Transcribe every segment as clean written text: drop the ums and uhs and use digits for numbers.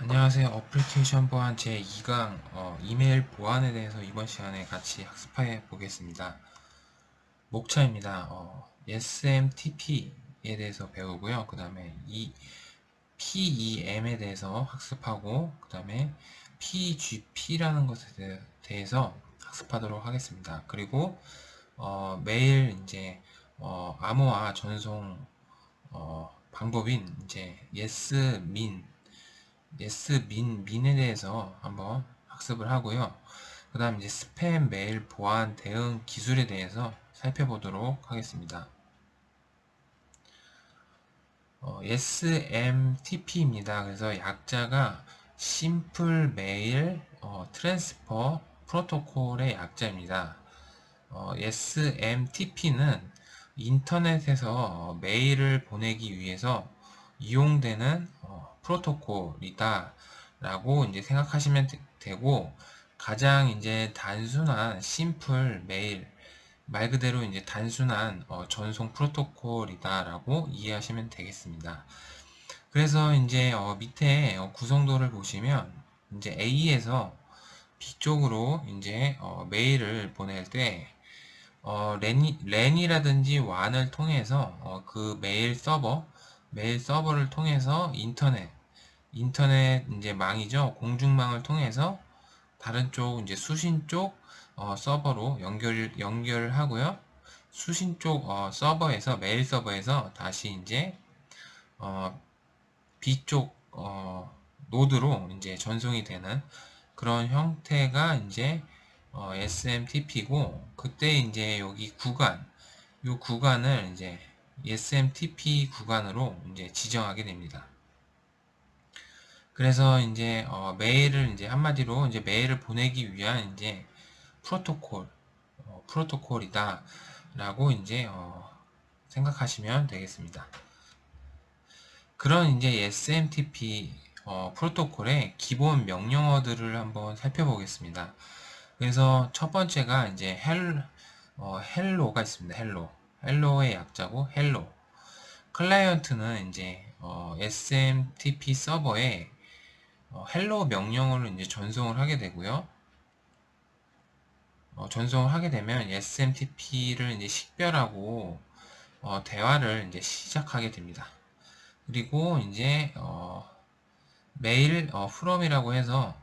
안녕하세요. 어플리케이션 보안 제2강 이메일 보안에 대해서 이번 시간에 같이 학습해 보겠습니다. 목차입니다. SMTP에 대해서 배우고요. 그 다음에 이 PEM에 대해서 학습하고 그 다음에 PGP라는 것에 대해서 학습하도록 하겠습니다. 그리고 매일 이제 암호화 전송 방법인 이제 민에 대해서 한번 학습을 하고요. 그 다음 이제 스팸 메일 보안 대응 기술에 대해서 살펴보도록 하겠습니다. SMTP입니다. 그래서 약자가 심플 메일 트랜스퍼 프로토콜의 약자입니다. SMTP는 인터넷에서 메일을 보내기 위해서 이용되는 프로토콜이다 라고 이제 생각하시면 되고, 가장 이제 단순한 심플 메일, 말 그대로 이제 단순한 전송 프로토콜이다 라고 이해하시면 되겠습니다. 그래서 이제 밑에 구성도를 보시면 이제 A에서 B 쪽으로 이제 메일을 보낼 때 랜이라든지 WAN을 통해서 그 메일 서버를 통해서 인터넷 이제 망이죠. 공중망을 통해서 다른 쪽 이제 수신 쪽 서버로 연결을 하고요. 수신 쪽 서버에서 메일 서버에서 다시 이제 어, B쪽 노드로 이제 전송이 되는 그런 형태가 이제 SMTP고, 그때 이제 여기 이 구간을 이제 SMTP 구간으로 이제 지정하게 됩니다. 그래서 이제 메일을 이제 한마디로 이제 메일을 보내기 위한 이제 프로토콜이다라고 이제 생각하시면 되겠습니다. 그런 이제 SMTP 프로토콜의 기본 명령어들을 한번 살펴보겠습니다. 그래서 첫 번째가 이제 헬로가 있습니다. 헬로의 약자고 헬로. 클라이언트는 이제 SMTP 서버에 헬로 명령어를 이제 전송을 하게 되고요. 전송을 하게 되면 SMTP를 이제 식별하고 대화를 이제 시작하게 됩니다. 그리고 이제 메일 from이라고 해서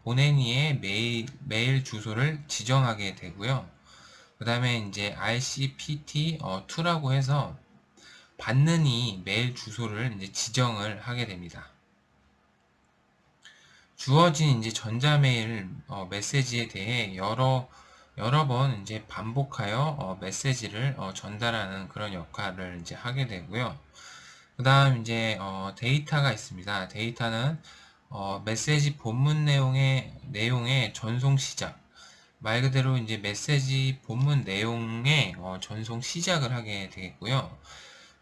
보낸이의 메일 주소를 지정하게 되고요. 그 다음에 이제 RCPT2라고 해서 받는 이 메일 주소를 이제 지정을 하게 됩니다. 주어진 이제 전자메일 메시지에 대해 여러 번 이제 반복하여 메시지를 전달하는 그런 역할을 이제 하게 되고요. 그 다음 이제 데이터가 있습니다. 데이터는 메시지 본문 내용의 전송 시작, 말 그대로 이제 메시지 본문 내용의 전송 시작을 하게 되겠고요.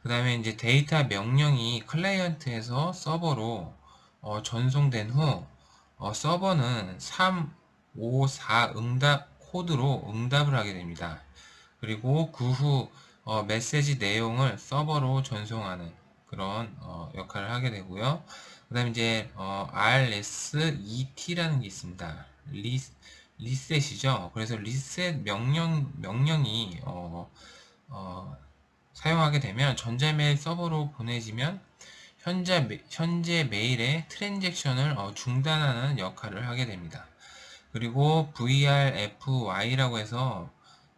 그 다음에 이제 데이터 명령이 클라이언트에서 서버로 전송된 후 서버는 3, 5, 4 응답 코드로 응답을 하게 됩니다. 그리고 그 후 메시지 내용을 서버로 전송하는 그런 역할을 하게 되고요. 그 다음에 이제 RSET라는 게 있습니다. 리셋이죠. 그래서 리셋 명령이 사용하게 되면 전자메일 서버로 보내지면 현재 메일의 트랜잭션을 중단하는 역할을 하게 됩니다. 그리고 VRFY라고 해서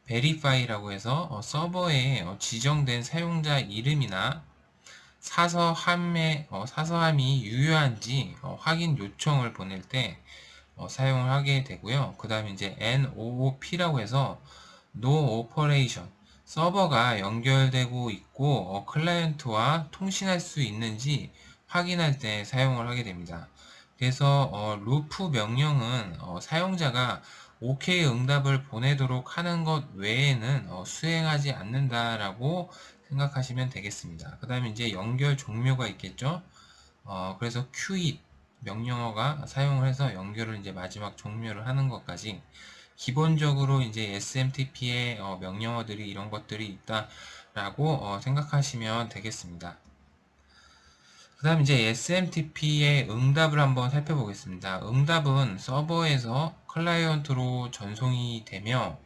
verify라고 해서 서버에 지정된 사용자 이름이나 사서함이 유효한지 확인 요청을 보낼 때 사용을 하게 되고요. 그 다음에 이제 NOOP라고 해서 No Operation, 서버가 연결되고 있고 클라이언트와 통신할 수 있는지 확인할 때 사용을 하게 됩니다. 그래서 루프 명령은 사용자가 OK 응답을 보내도록 하는 것 외에는 수행하지 않는다라고 생각하시면 되겠습니다. 그 다음에 이제 연결 종료가 있겠죠. 그래서 quit 명령어가 사용을 해서 연결을 이제 마지막 종료를 하는 것까지 기본적으로 이제 SMTP의 명령어들이 이런 것들이 있다라고 생각하시면 되겠습니다. 그 다음 이제 SMTP의 응답을 한번 살펴보겠습니다. 응답은 서버에서 클라이언트로 전송이 되며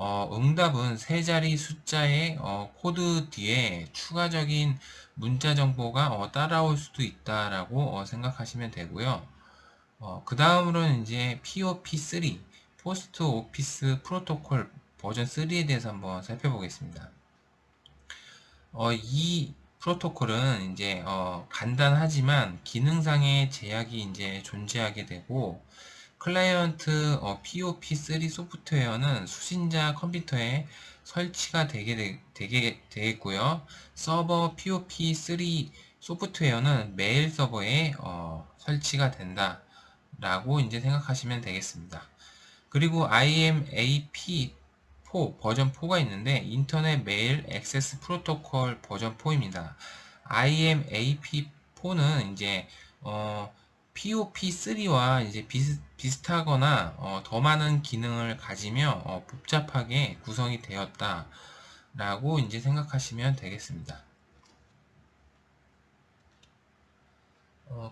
응답은 세 자리 숫자의 코드 뒤에 추가적인 문자 정보가 따라올 수도 있다라고 생각하시면 되고요. 그 다음으로는 이제 POP3, 포스트 오피스 프로토콜 버전 3에 대해서 한번 살펴보겠습니다. 이 프로토콜은 이제 간단하지만 기능상의 제약이 이제 존재하게 되고, 클라이언트 POP3 소프트웨어는 수신자 컴퓨터에 설치가 되게 되겠고요. 서버 POP3 소프트웨어는 메일 서버에 설치가 된다 라고 이제 생각하시면 되겠습니다. 그리고 IMAP4 버전 4가 있는데 인터넷 메일 액세스 프로토콜 버전 4입니다. IMAP4는 이제 POP3와 이제 비슷하거나 더 많은 기능을 가지며 복잡하게 구성이 되었다라고 이제 생각하시면 되겠습니다.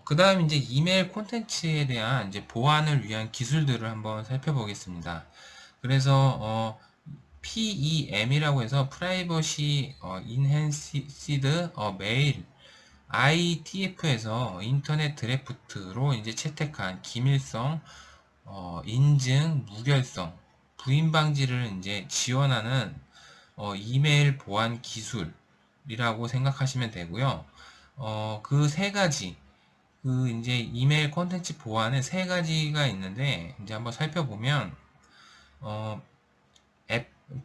그 다음 이제 이메일 콘텐츠에 대한 이제 보안을 위한 기술들을 한번 살펴보겠습니다. 그래서 PEM이라고 해서 프라이버시 인핸시드 메일 ITF에서 인터넷 드래프트로 이제 채택한 기밀성, 인증, 무결성, 부인 방지를 이제 지원하는 이메일 보안 기술이라고 생각하시면 되고요. 그 세 가지, 그 이제 이메일 콘텐츠 보안에 세 가지가 있는데 이제 한번 살펴보면 어,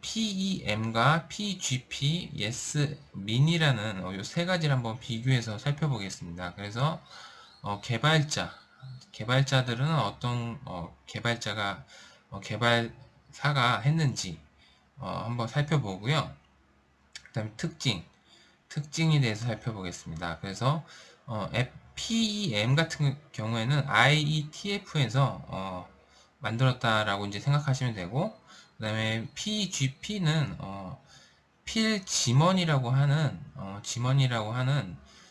PEM과 PGP, Yes, Min이라는 이 세 가지를 한번 비교해서 살펴보겠습니다. 그래서 개발자들은 어떤 개발사가 했는지 한번 살펴보고요. 그 다음에 특징에 대해서 살펴보겠습니다. 그래서 PEM 같은 경우에는 IETF에서 만들었다라고 이제 생각하시면 되고, 그 다음에 PGP는 필 지먼이라고 하는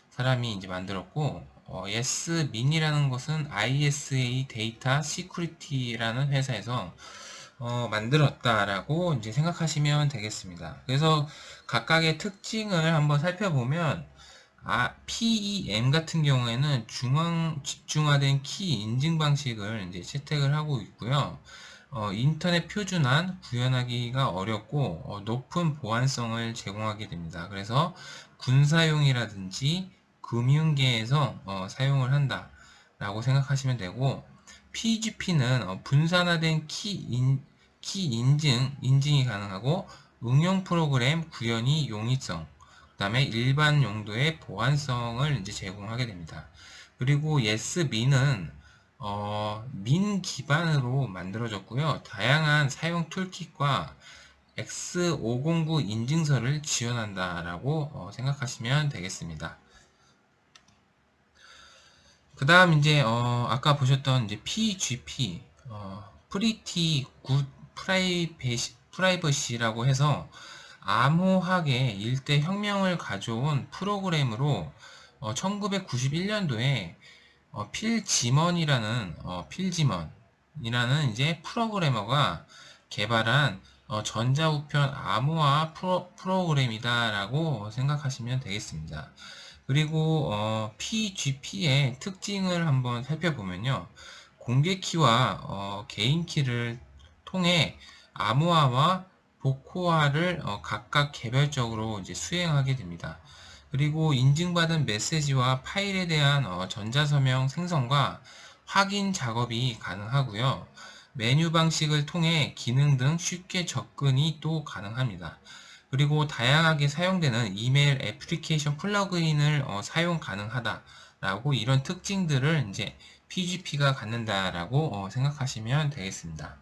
사람이 이제 만들었고, 예스민이라는 것은 ISA 데이터 시큐리티라는 회사에서 만들었다라고 이제 생각하시면 되겠습니다. 그래서 각각의 특징을 한번 살펴보면, PEM 같은 경우에는 중앙 집중화된 키 인증 방식을 이제 채택을 하고 있고요. 인터넷 표준안 구현하기가 어렵고 높은 보안성을 제공하게 됩니다. 그래서 군사용이라든지 금융계에서 사용을 한다라고 생각하시면 되고, PGP는 분산화된 키 인증이 가능하고 응용 프로그램 구현이 용이성, 그 다음에 일반 용도의 보안성을 이제 제공하게 됩니다. 그리고 예스민은 민 기반으로 만들어졌고요. 다양한 사용 툴kit과 X509 인증서를 지원한다라고 생각하시면 되겠습니다. 그 다음 이제 아까 보셨던 이제 PGP Pretty Good Privacy라고 해서 암호학의 일대 혁명을 가져온 프로그램으로 1991년도에 필지먼이라는 이제 프로그래머가 개발한 전자우편 암호화 프로그램이다라고 생각하시면 되겠습니다. 그리고 PGP의 특징을 한번 살펴보면요. 공개 키와 개인 키를 통해 암호화와 복호화를 각각 개별적으로 이제 수행하게 됩니다. 그리고 인증받은 메시지와 파일에 대한 전자서명 생성과 확인 작업이 가능하고요. 메뉴 방식을 통해 기능 등 쉽게 접근이 또 가능합니다. 그리고 다양하게 사용되는 이메일 애플리케이션 플러그인을 사용 가능하다라고 이런 특징들을 이제 PGP가 갖는다라고 생각하시면 되겠습니다.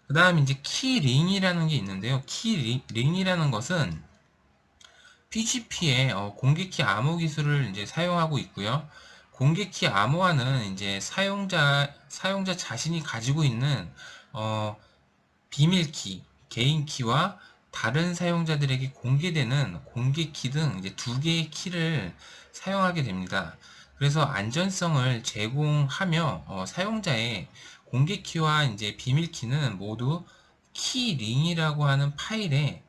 그 다음 이제 키링이라는 게 있는데요. 키링이라는 것은 PGP의 공개키 암호 기술을 이제 사용하고 있고요. 공개키 암호화는 이제 사용자 자신이 가지고 있는 비밀키, 개인키와 다른 사용자들에게 공개되는 공개키 등 이제 두 개의 키를 사용하게 됩니다. 그래서 안전성을 제공하며 사용자의 공개키와 이제 비밀키는 모두 키링이라고 하는 파일에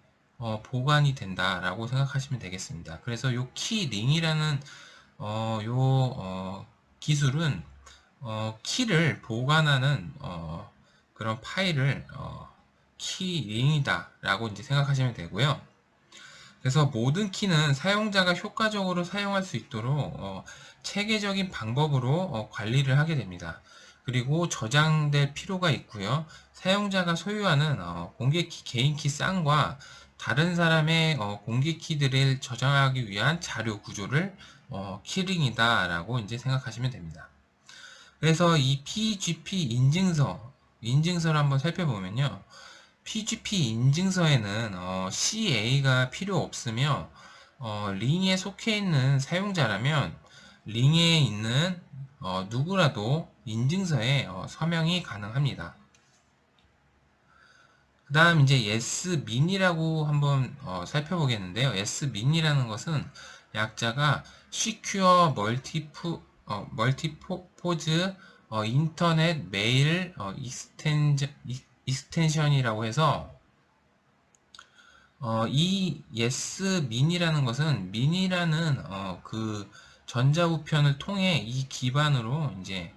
보관이 된다라고 생각하시면 되겠습니다. 그래서 요 키링이라는 기술은 키를 보관하는 그런 파일을 키링이다 라고 이제 생각하시면 되고요. 그래서 모든 키는 사용자가 효과적으로 사용할 수 있도록 체계적인 방법으로 관리를 하게 됩니다. 그리고 저장될 필요가 있고요. 사용자가 소유하는 공개키, 개인키 쌍과 다른 사람의 공개키들을 저장하기 위한 자료 구조를 키링이다 라고 이제 생각하시면 됩니다. 그래서 이 PGP 인증서를 한번 살펴보면요. PGP 인증서에는 CA가 필요 없으며 링에 속해 있는 사용자라면 링에 있는 누구라도 인증서에 서명이 가능합니다. 그 다음 이제 SMIN이라고 한번 살펴보겠는데요. SMIN이라는 것은 약자가 Secure Multipurpose 인터넷 메일 익스텐션이라고 해서 이 SMIN이라는 것은 민이라는 그 전자우편을 통해 이 기반으로 이제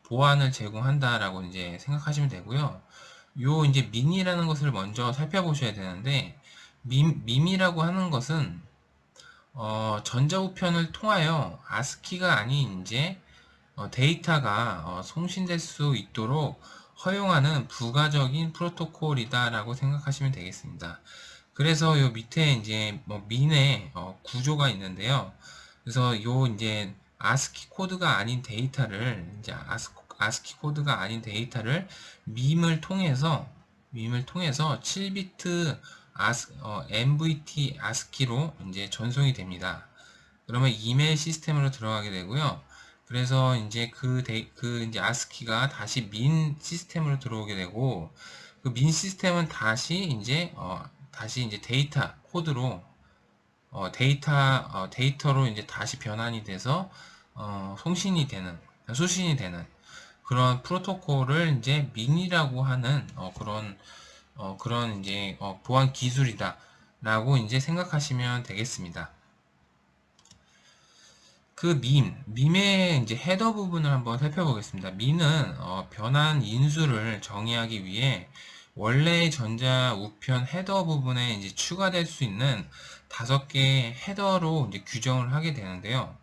보안을 제공한다라고 이제 생각하시면 되고요. 요 이제 민이라는 것을 먼저 살펴보셔야 되는데 밈이라고 하는 것은 전자우편을 통하여 아스키가 아닌 이제 데이터가 송신될 수 있도록 허용하는 부가적인 프로토콜이다라고 생각하시면 되겠습니다. 그래서 요 밑에 이제 뭐 민의 구조가 있는데요. 그래서 요 이제 아스키 코드가 아닌 데이터를 이제 아스키 코드가 아닌 데이터를 밈을 통해서 7비트 MVT 아스키로 이제 전송이 됩니다. 그러면 이메일 시스템으로 들어가게 되고요. 그래서 이제 그 이제 아스키가 다시 민 시스템으로 들어오게 되고 그 민 시스템은 다시 이제 데이터 코드로 데이터로 이제 다시 변환이 돼서 수신이 되는 그런 프로토콜을 이제 민이라고 하는 그런 이제 보안 기술이다라고 이제 생각하시면 되겠습니다. 그 밈의 이제 헤더 부분을 한번 살펴보겠습니다. 밈은 변환 인수를 정의하기 위해 원래 전자 우편 헤더 부분에 이제 추가될 수 있는 5개의 헤더로 이제 규정을 하게 되는데요.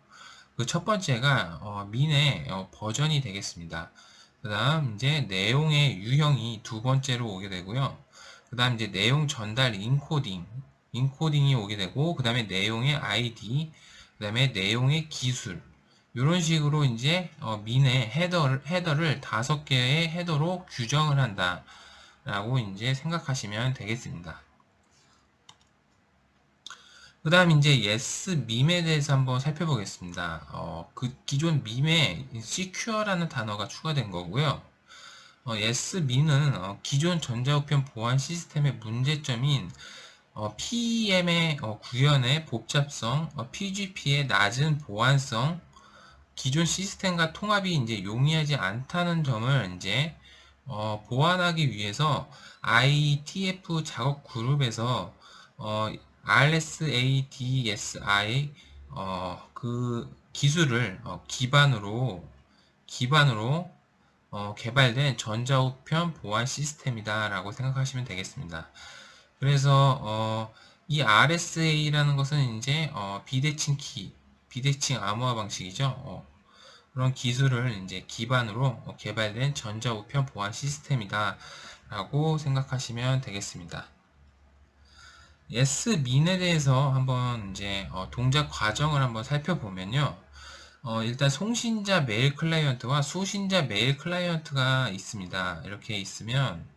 그 첫 번째가 민의 버전이 되겠습니다. 그 다음 이제 내용의 유형이 두 번째로 오게 되고요. 그 다음 이제 내용 전달 인코딩이 오게 되고 그 다음에 내용의 ID, 그 다음에 내용의 기술 이런 식으로 이제 민의 헤더를 5개의 헤더로 규정을 한다 라고 이제 생각하시면 되겠습니다. 그 다음 이제 yes 밈에 대해서 한번 살펴보겠습니다. 그 기존 밈에 secure라는 단어가 추가된 거고요. yes 밈은 기존 전자우편 보안 시스템의 문제점인 PEM의 구현의 복잡성, PGP의 낮은 보안성, 기존 시스템과 통합이 이제 용이하지 않다는 점을 이제 보완하기 위해서 IETF 작업 그룹에서 RSADSI 그 기술을 기반으로 개발된 전자우편 보안 시스템이다 라고 생각하시면 되겠습니다. 그래서 이 RSA라는 것은 이제 비대칭 암호화 방식이죠. 그런 기술을 이제 기반으로 개발된 전자우편 보안 시스템이다 라고 생각하시면 되겠습니다. SMIN에 대해서 한번 이제 동작 과정을 한번 살펴보면요. 일단 송신자 메일 클라이언트와 수신자 메일 클라이언트가 있습니다. 이렇게 있으면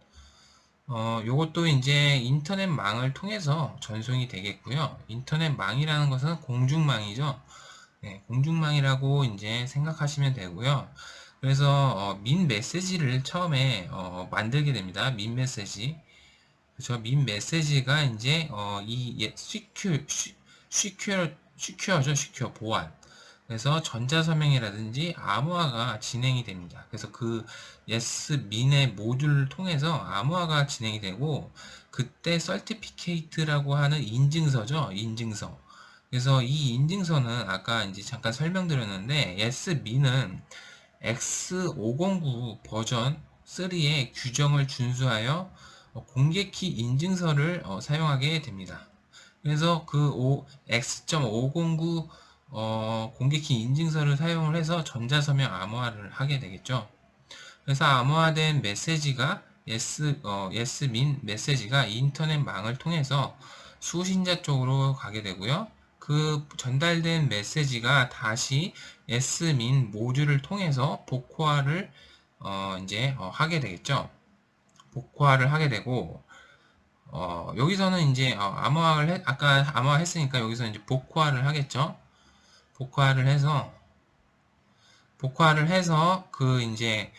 요것도 이제 인터넷망을 통해서 전송이 되겠고요. 인터넷망이라는 것은 공중망이죠. 네, 공중망이라고 이제 생각하시면 되고요. 그래서 민 메시지를 처음에 만들게 됩니다. 민 메시지. 그죠? 민 메시지가 이제 이 시큐어죠, 시큐어 보안. 그래서 전자서명이라든지 암호화가 진행이 됩니다. 그래서 그 yes 민의 모듈을 통해서 암호화가 진행이 되고, 그때 certificate라고 하는 인증서죠, 인증서. 그래서 이 인증서는 아까 이제 잠깐 설명드렸는데, yes 민은 X509 버전 3의 규정을 준수하여 공개키 인증서를 사용하게 됩니다. 그래서 그 X.509 공개키 인증서를 사용을 해서 전자서명 암호화를 하게 되겠죠. 그래서 암호화된 메시지가 예스민 메시지가 인터넷망을 통해서 수신자 쪽으로 가게 되고요. 그 전달된 메시지가 다시 예스민 모듈을 통해서 복호화를 이제 하게 되겠죠. 복호화를 하게 되고, 여기서는 이제 아까 암호화 했으니까 여기서 이제 복호화를 하겠죠. 복호화를 해서 그 이제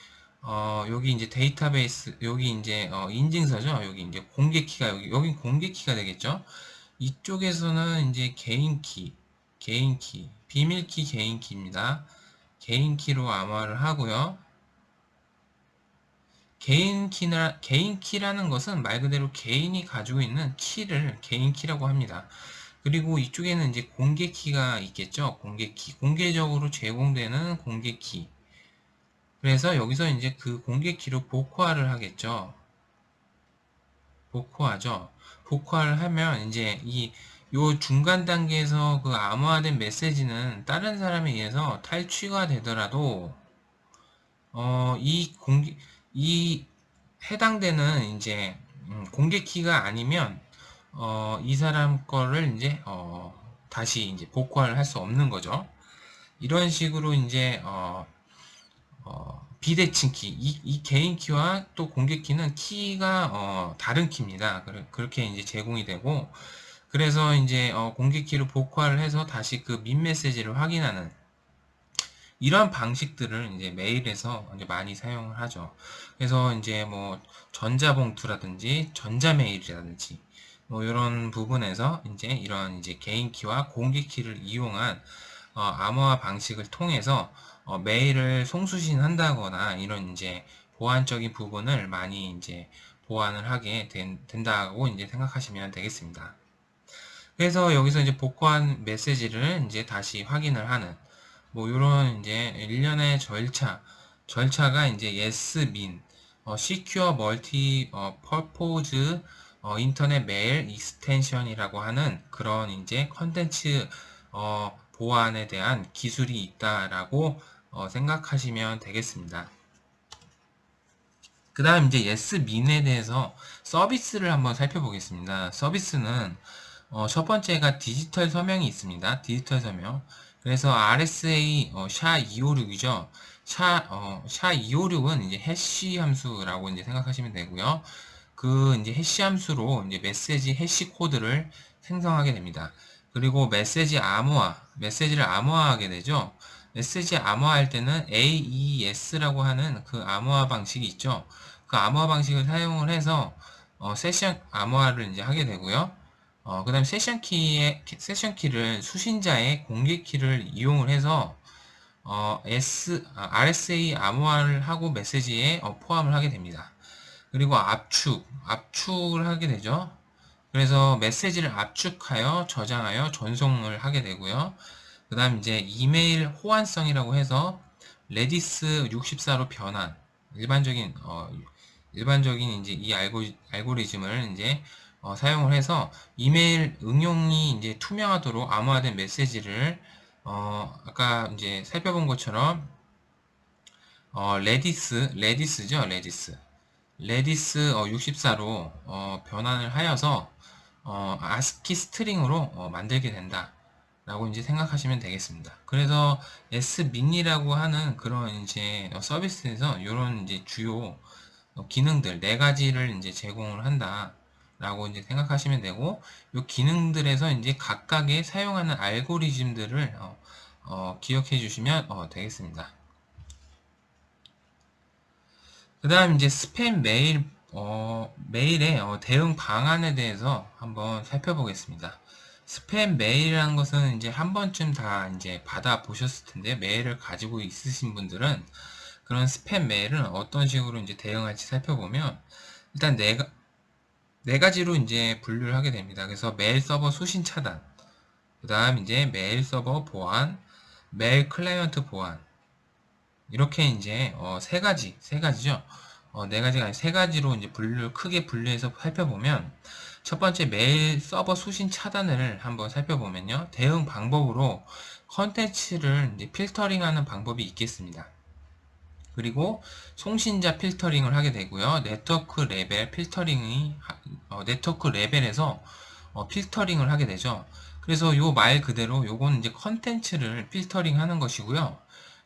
여기 이제 데이터베이스, 여기 이제 인증서죠. 여기 이제 공개키가 여기 공개키가 되겠죠. 이쪽에서는 이제 개인키, 비밀키 개인키입니다. 개인키로 암호화를 하고요. 개인키라는 것은 말 그대로 개인이 가지고 있는 키를 개인키라고 합니다. 그리고 이쪽에는 이제 공개키가 있겠죠. 공개적으로 제공되는 공개키. 그래서 여기서 이제 그 공개키로 복호화를 하겠죠. 복호화죠. 복호화를 하면 이제 요 중간 단계에서 그 암호화된 메시지는 다른 사람에 의해서 탈취가 되더라도 이 해당되는 이제 공개키가 아니면 이 사람 거를 이제 다시 이제 복구를 할 수 없는 거죠. 이런 식으로 이제 비대칭 키, 이 개인 키와 또 공개 키는 키가 다른 키입니다. 그렇게 이제 제공이 되고, 그래서 이제 공개 키로 복구를 해서 다시 그 민 메시지를 확인하는 이런 방식들을 이제 메일에서 이제 많이 사용을 하죠. 그래서 이제 뭐 전자봉투라든지 전자메일이라든지 뭐 이런 부분에서 이제 이런 이제 개인 키와 공개 키를 이용한 암호화 방식을 통해서 메일을 송수신한다거나 이런 이제 보안적인 부분을 많이 이제 보완을 하게 된다고 이제 생각하시면 되겠습니다. 그래서 여기서 이제 복구한 메시지를 이제 다시 확인을 하는 뭐 이런 이제 일련의 절차가 이제 yes min secure multi purpose 인터넷 메일 익스텐션이라고 하는 그런 이제 컨텐츠 보안에 대한 기술이 있다라고 생각하시면 되겠습니다. 그 다음 이제 yes min에 대해서 서비스를 한번 살펴보겠습니다. 서비스는 첫 번째가 디지털 서명이 있습니다. 디지털 서명. 그래서 RSA SHA-256이죠. SHA-256은 이제 해시 함수라고 이제 생각하시면 되고요. 그 이제 해시 함수로 이제 메시지 해시 코드를 생성하게 됩니다. 그리고 메시지를 암호화하게 되죠. 메시지 암호화할 때는 AES라고 하는 그 암호화 방식이 있죠. 그 암호화 방식을 사용을 해서 세션 암호화를 이제 하게 되고요. 그 다음 세션 키를 수신자의 공개 키를 이용을 해서 RSA 암호화를 하고 메시지에 포함을 하게 됩니다. 그리고 압축을 하게 되죠. 그래서 메시지를 압축하여 저장하여 전송을 하게 되고요. 그 다음 이제 이메일 호환성이라고 해서 레디스 64로 변환, 일반적인 이제 이 알고리즘을 이제 사용을 해서 이메일 응용이 이제 투명하도록 암호화된 메시지를 아까 이제 살펴본 것처럼 레디스죠, 레디스 64로 변환을 하여서 아스키 스트링으로 만들게 된다 라고 이제 생각하시면 되겠습니다. 그래서 S민이라고 하는 그런 이제 서비스에서 이런 이제 주요 기능들 네 가지를 이제 제공을 한다 라고 이제 생각하시면 되고, 이 기능들에서 이제 각각의 사용하는 알고리즘들을 기억해 주시면 되겠습니다. 그 다음 이제 스팸 메일 메일의 대응 방안에 대해서 한번 살펴보겠습니다. 스팸 메일이라는 것은 이제 한 번쯤 다 이제 받아 보셨을 텐데, 메일을 가지고 있으신 분들은 그런 스팸 메일은 어떤 식으로 이제 대응할지 살펴보면, 일단 네 가지로 이제 분류를 하게 됩니다. 그래서 메일 서버 수신 차단, 그 다음 이제 메일 서버 보안, 메일 클라이언트 보안, 이렇게 이제 세 가지죠. 네 가지가 아니라 세 가지로 이제 크게 분류해서 살펴보면, 첫 번째 메일 서버 수신 차단을 한번 살펴보면요. 대응 방법으로 컨텐츠를 이제 필터링하는 방법이 있겠습니다. 그리고 송신자 필터링을 하게 되고요. 네트워크 레벨에서 필터링을 하게 되죠. 그래서 요 말 그대로 요건 이제 컨텐츠를 필터링 하는 것이고요.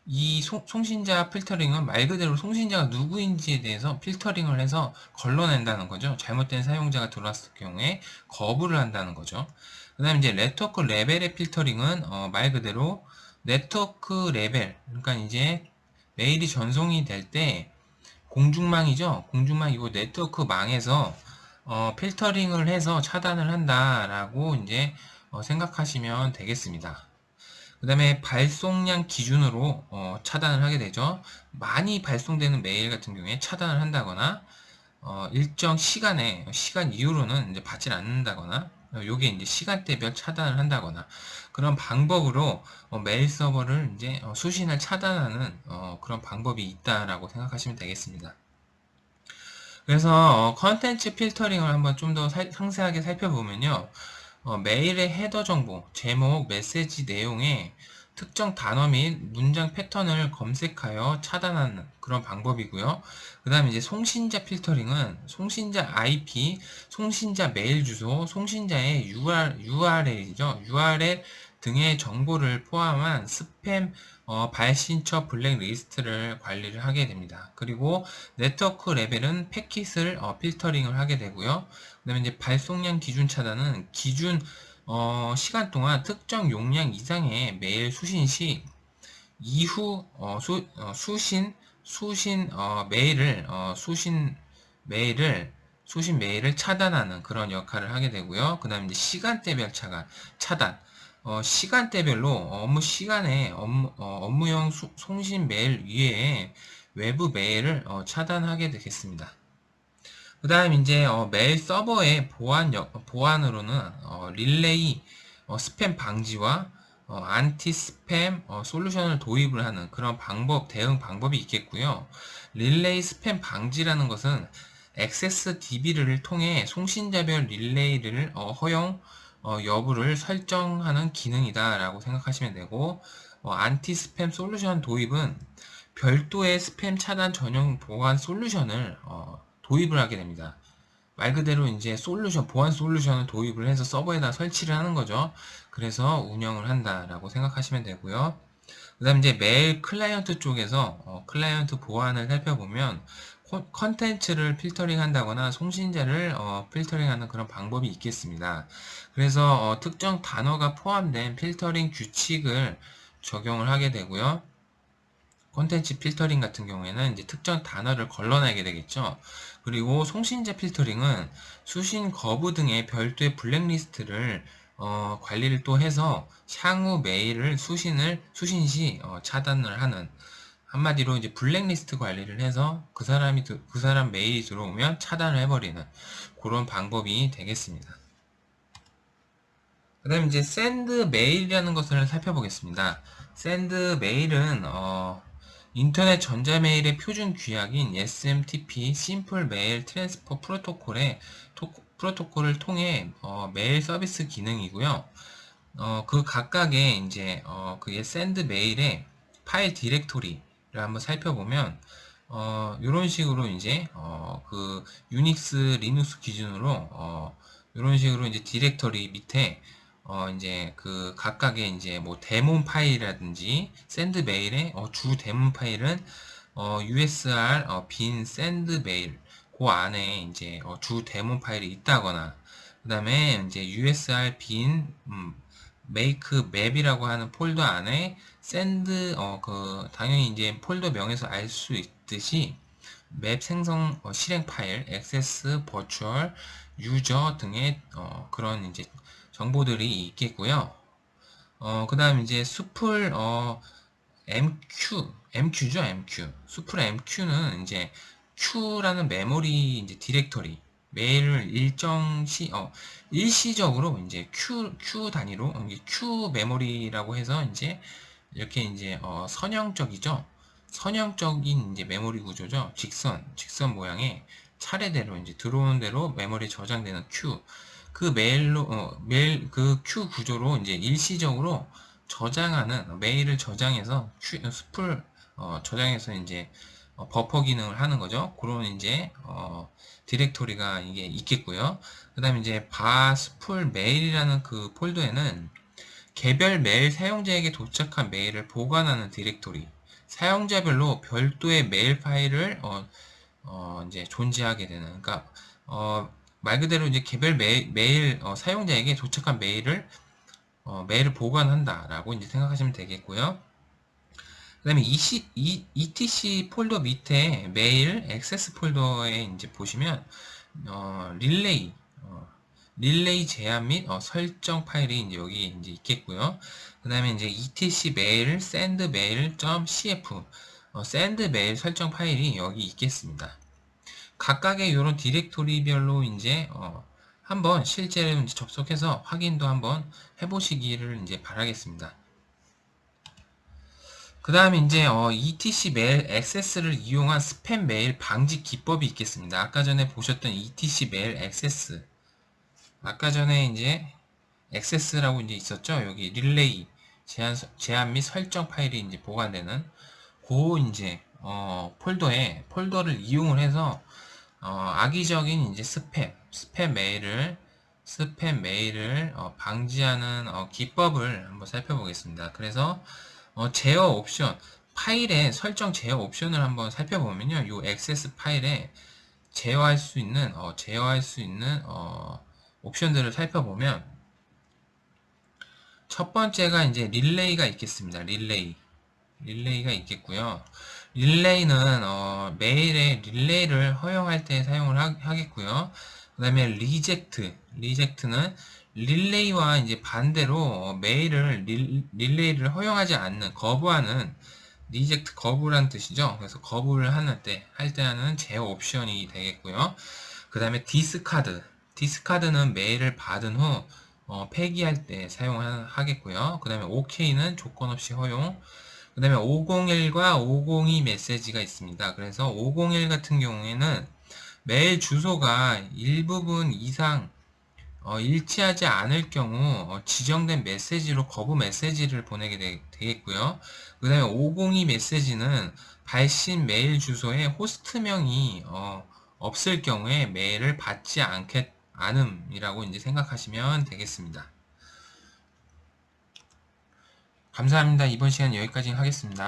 이 송신자 필터링은 말 그대로 송신자가 누구인지에 대해서 필터링을 해서 걸러낸다는 거죠. 잘못된 사용자가 들어왔을 경우에 거부를 한다는 거죠. 그 다음에 이제 네트워크 레벨의 필터링은 말 그대로 네트워크 레벨, 그러니까 이제 메일이 전송이 될 때 공중망이죠. 공중망 이거 네트워크 망에서 필터링을 해서 차단을 한다라고 이제 생각하시면 되겠습니다. 그 다음에 발송량 기준으로 차단을 하게 되죠. 많이 발송되는 메일 같은 경우에 차단을 한다거나, 일정 시간 이후로는 이제 받지 않는다거나, 요게 이제 시간대별 차단을 한다거나, 그런 방법으로 메일 서버를 이제 수신을 차단하는 그런 방법이 있다라고 생각하시면 되겠습니다. 그래서 컨텐츠 필터링을 한번 좀 더 상세하게 살펴보면요. 메일의 헤더 정보, 제목, 메시지 내용에 특정 단어 및 문장 패턴을 검색하여 차단하는 그런 방법이고요. 그 다음에 이제 송신자 필터링은 송신자 IP, 송신자 메일 주소, 송신자의 URL이죠. URL 등의 정보를 포함한 스팸 발신처 블랙리스트를 관리를 하게 됩니다. 그리고 네트워크 레벨은 패킷을 필터링을 하게 되고요. 그 다음에 이제 발송량 기준 차단은 기준 시간 동안 특정 용량 이상의 메일 수신 시 이후 수신 메일을 차단하는 그런 역할을 하게 되고요. 그 다음에 이제 시간대별 차단. 시간대별로 업무 시간에 업무용 송신 메일 외에 외부 메일을 차단하게 되겠습니다. 그 다음 이제 메일 서버의 보안으로는 릴레이 스팸 방지와 안티 스팸 솔루션을 도입을 하는 그런 대응 방법이 있겠고요. 릴레이 스팸 방지라는 것은 액세스 DB를 통해 송신자별 릴레이를 허용 여부를 설정하는 기능이다라고 생각하시면 되고, 안티 스팸 솔루션 도입은 별도의 스팸 차단 전용 보안 솔루션을 도입을 하게 됩니다. 말 그대로 이제 보안 솔루션을 도입을 해서 서버에다 설치를 하는 거죠. 그래서 운영을 한다라고 생각하시면 되고요. 그 다음 이제 메일 클라이언트 쪽에서 클라이언트 보안을 살펴보면 컨텐츠를 필터링 한다거나 송신자를 필터링하는 그런 방법이 있겠습니다. 그래서 특정 단어가 포함된 필터링 규칙을 적용을 하게 되고요. 콘텐츠 필터링 같은 경우에는 이제 특정 단어를 걸러내게 되겠죠. 그리고 송신자 필터링은 수신 거부 등의 별도의 블랙리스트를 관리를 또 해서 향후 메일을 수신 시 차단을 하는, 한마디로 이제 블랙리스트 관리를 해서 그 사람 메일이 들어오면 차단을 해버리는 그런 방법이 되겠습니다. 그 다음에 이제 샌드 메일이라는 것을 살펴보겠습니다. 샌드 메일은 인터넷 전자메일의 표준 규약인 SMTP 심플 메일 트랜스퍼 프로토콜을 통해 메일 서비스 기능이고요. 그 각각의 이제 그의 샌드 메일의 파일 디렉토리를 한번 살펴보면 이런 식으로 이제 그 유닉스 리눅스 기준으로 이런 식으로 이제 디렉터리 밑에 이제 그 각각의 이제 뭐 데몬 파일이라든지 샌드 메일의 주 데몬 파일은 USR 빈 샌드 메일 그 안에 이제 주 데몬 파일이 있다거나, 그 다음에 이제 USR 빈 메이크 맵이라고 하는 폴더 안에 샌드 당연히 이제 폴더 명에서 알 수 있듯이 맵 생성 실행 파일, 액세스, 버추얼, 유저 등의 그런 이제 정보들이 있겠고요. 그 다음 이제 수풀 MQ죠, MQ. 수풀 MQ는 이제 Q라는 메모리 이제 디렉터리 메일을 일시적으로 이제 Q 단위로 이게 Q 메모리라고 해서 이제 이렇게 이제 선형적이죠. 선형적인 이제 메모리 구조죠. 직선 모양의 차례대로 이제 들어오는 대로 메모리에 저장되는 Q. 그 메일 그 Q 구조로 이제 일시적으로 저장하는 메일을 저장해서 숲을 저장해서 이제 버퍼 기능을 하는 거죠. 그런 이제 디렉토리가 이게 있겠고요. 그 다음에 이제 바스풀 메일이라는 그 폴더에는 개별 메일 사용자에게 도착한 메일을 보관하는 디렉토리, 사용자별로 별도의 메일 파일을 이제 존재하게 되는, 그러니까 말 그대로 이제 개별 메일 사용자에게 도착한 메일을 보관한다라고 이제 생각하시면 되겠고요. 그 다음에 etc 폴더 밑에 메일 액세스 폴더에 이제 보시면 릴레이 제한 및 설정 파일이 이제 여기 이제 있겠고요. 그 다음에 이제 etc 메일 send mail.cf send 메일 설정 파일이 여기 있겠습니다. 각각의 이런 디렉토리별로 이제 한번 실제로 이제 접속해서 확인도 한번 해보시기를 이제 바라겠습니다. 그 다음에 이제 etc 메일 액세스를 이용한 스팸 메일 방지 기법이 있겠습니다. 아까 전에 보셨던 etc 메일 액세스, 아까 전에 이제 액세스라고 이제 있었죠. 여기 릴레이 제한 및 설정 파일이 이제 보관되는 그 이제 폴더를 이용을 해서 악의적인 이제 스팸 메일을 방지하는 기법을 한번 살펴보겠습니다. 그래서 제어 옵션, 파일의 설정 제어 옵션을 한번 살펴보면요, 이 액세스 파일에 제어할 수 있는 옵션들을 살펴보면, 첫 번째가 이제 릴레이가 있겠습니다. 릴레이가 있겠고요. 릴레이는 메일에 릴레이를 허용할 때 사용을 하겠고요. 그 다음에 리젝트는 릴레이와 이제 반대로 메일을 릴레이를 허용하지 않는, 거부하는, 리젝트 거부란 뜻이죠. 그래서 거부를 할 때 하는 제어 옵션이 되겠고요. 그 다음에 디스카드는 메일을 받은 후 폐기할 때 사용하겠고요. 그 다음에 OK는 조건 없이 허용. 그 다음에 501과 502 메시지가 있습니다. 그래서 501 같은 경우에는 메일 주소가 일부분 이상 일치하지 않을 경우 지정된 메시지로 거부 메시지를 보내게 되겠고요. 그 다음에 502 메시지는 발신 메일 주소에 호스트명이 없을 경우에 메일을 받지 않음이라고 이제 생각하시면 되겠습니다. 감사합니다. 이번 시간 여기까지 하겠습니다.